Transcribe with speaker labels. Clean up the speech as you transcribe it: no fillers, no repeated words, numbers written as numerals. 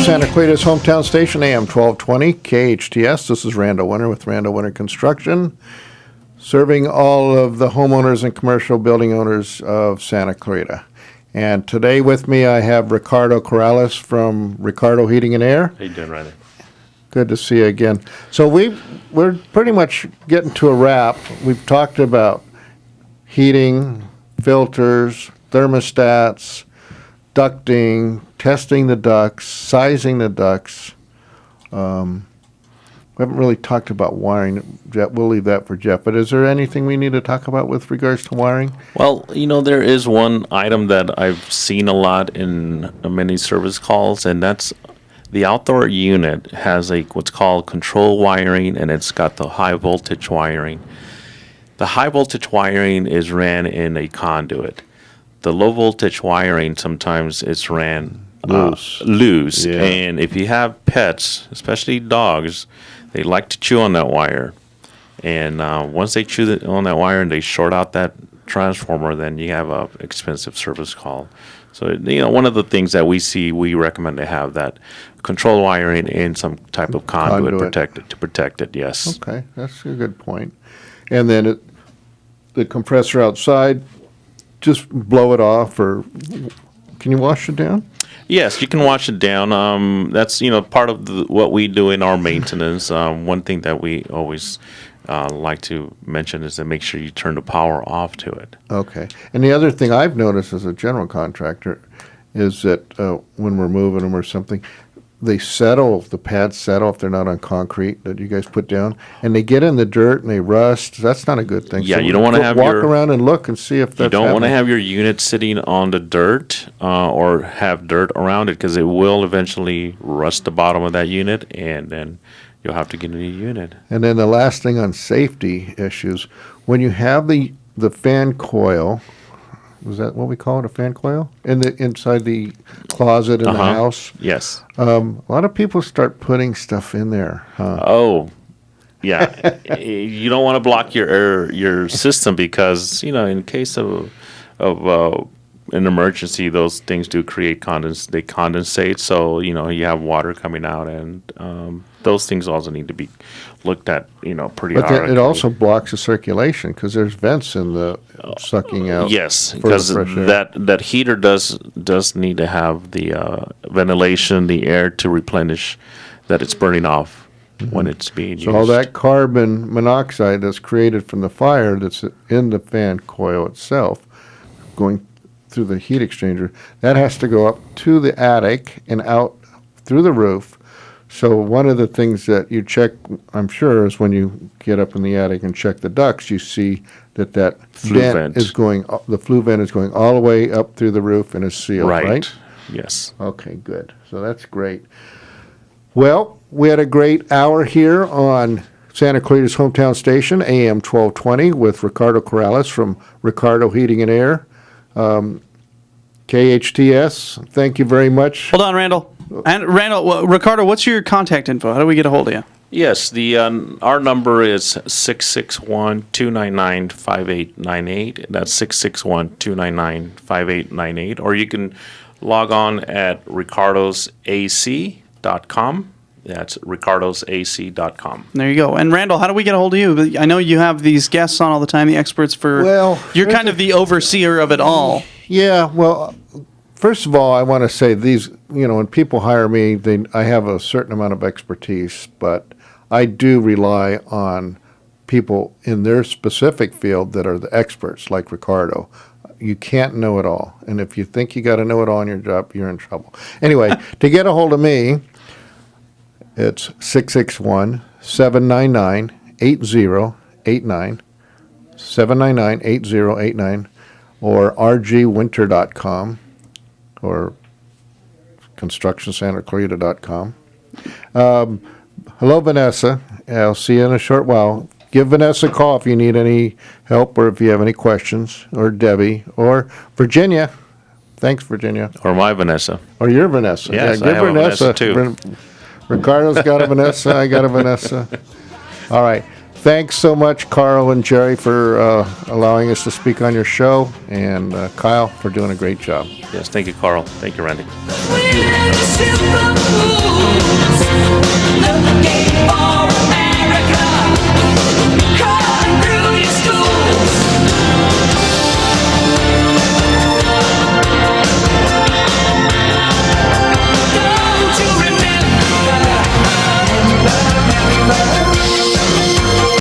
Speaker 1: Santa Clarita's hometown station, AM 1220, KHTS. This is Randall Winter with Randall Winter Construction, serving all of the homeowners and commercial building owners of Santa Clarita. And today with me I have Ricardo Corrales from Ricardo Heating and Air.
Speaker 2: How you doing, Randy?
Speaker 1: Good to see you again. So we're pretty much getting to a wrap. We've talked about heating, filters, thermostats, ducting, testing the ducts, sizing the ducts. We haven't really talked about wiring. Jeff, we'll leave that for Jeff. But is there anything we need to talk about with regards to wiring?
Speaker 2: Well, there is one item that I've seen a lot in many service calls, and that's the outdoor unit has what's called control wiring, and it's got the high voltage wiring. The high voltage wiring is ran in a conduit. The low voltage wiring sometimes it's ran loose.
Speaker 1: Yeah.
Speaker 2: And if you have pets, especially dogs, they like to chew on that wire. And once they chew on that wire and they short out that transformer, then you have a expensive service call. So, one of the things that we recommend to have that control wiring in some type of conduit. to protect it, yes.
Speaker 1: Okay, that's a good point. And then the compressor outside, just blow it off, or can you wash it down?
Speaker 2: Yes, you can wash it down. That's part of what we do in our maintenance. One thing that we always like to mention is to make sure you turn the power off to it.
Speaker 1: Okay. And the other thing I've noticed as a general contractor is that when we're moving them or something, the pads settle if they're not on concrete that you guys put down, and they get in the dirt and they rust. That's not a good thing.
Speaker 2: Yeah,
Speaker 1: so
Speaker 2: you don't want to have
Speaker 1: walk around and look and see if that's
Speaker 2: You don't want to
Speaker 1: happening.
Speaker 2: have your unit sitting on the dirt or have dirt around it, because it will eventually rust the bottom of that unit, and then you'll have to get a new unit.
Speaker 1: And then the last thing on safety issues, when you have the fan coil, was that what we call it, a fan coil? Inside the closet in the house?
Speaker 2: Yes.
Speaker 1: A lot of people start putting stuff in there.
Speaker 2: Oh, yeah. You don't want to block your system, because in case of an emergency, those things do create they condensate. So you have water coming out, and those things also need to be looked at. Pretty.
Speaker 1: But it also blocks the circulation because there's vents in the sucking out.
Speaker 2: Yes,
Speaker 1: for the
Speaker 2: because
Speaker 1: fresh air.
Speaker 2: that heater does need to have the ventilation, the air to replenish that it's burning off when it's being used.
Speaker 1: So all that carbon monoxide that's created from the fire that's in the fan coil itself, going through the heat exchanger, that has to go up to the attic and out through the roof. So one of the things that you check, I'm sure, is when you get up in the attic and check the ducts, you see that
Speaker 2: Flue
Speaker 1: vent
Speaker 2: vent.
Speaker 1: is going, the flue vent is going all the way up through the roof and is sealed, right?
Speaker 2: Yes.
Speaker 1: Okay, good. So that's great. Well, we had a great hour here on Santa Clarita's hometown station, AM 1220, with Ricardo Corrales from Ricardo Heating and Air. KHTS, thank you very much.
Speaker 3: Hold on, Randall. And Randall, Ricardo, what's your contact info? How do we get a hold of you?
Speaker 2: Yes, our number is 661-299-5898. That's 661-299-5898. Or you can log on at ricardosac.com. That's ricardosac.com.
Speaker 3: There you go. And Randall, how do we get a hold of you? I know you have these guests on all the time, the experts for.
Speaker 1: Well,
Speaker 3: you're kind of the overseer of it all.
Speaker 1: Yeah, well, first of all, I want to say these, when people hire me, I have a certain amount of expertise, but I do rely on people in their specific field that are the experts, like Ricardo. You can't know it all. And if you think you got to know it all in your job, you're in trouble. Anyway, to get a hold of me, it's 661-799-8089, 799-8089, or rgwinter.com, or constructionsantaclarita.com. Hello, Vanessa. I'll see you in a short while. Give Vanessa a call if you need any help or if you have any questions, or Debbie, or Virginia. Thanks, Virginia.
Speaker 2: Or my Vanessa.
Speaker 1: Or your Vanessa.
Speaker 2: Yes,
Speaker 1: yeah,
Speaker 2: I have a Vanessa, too.
Speaker 1: Ricardo's got a Vanessa. I got a Vanessa. All right. Thanks so much, Carl and Jerry, for allowing us to speak on your show, and Kyle for doing a great job.
Speaker 2: Yes, thank you, Carl. Thank you, Randy.
Speaker 4: superfoods, looking for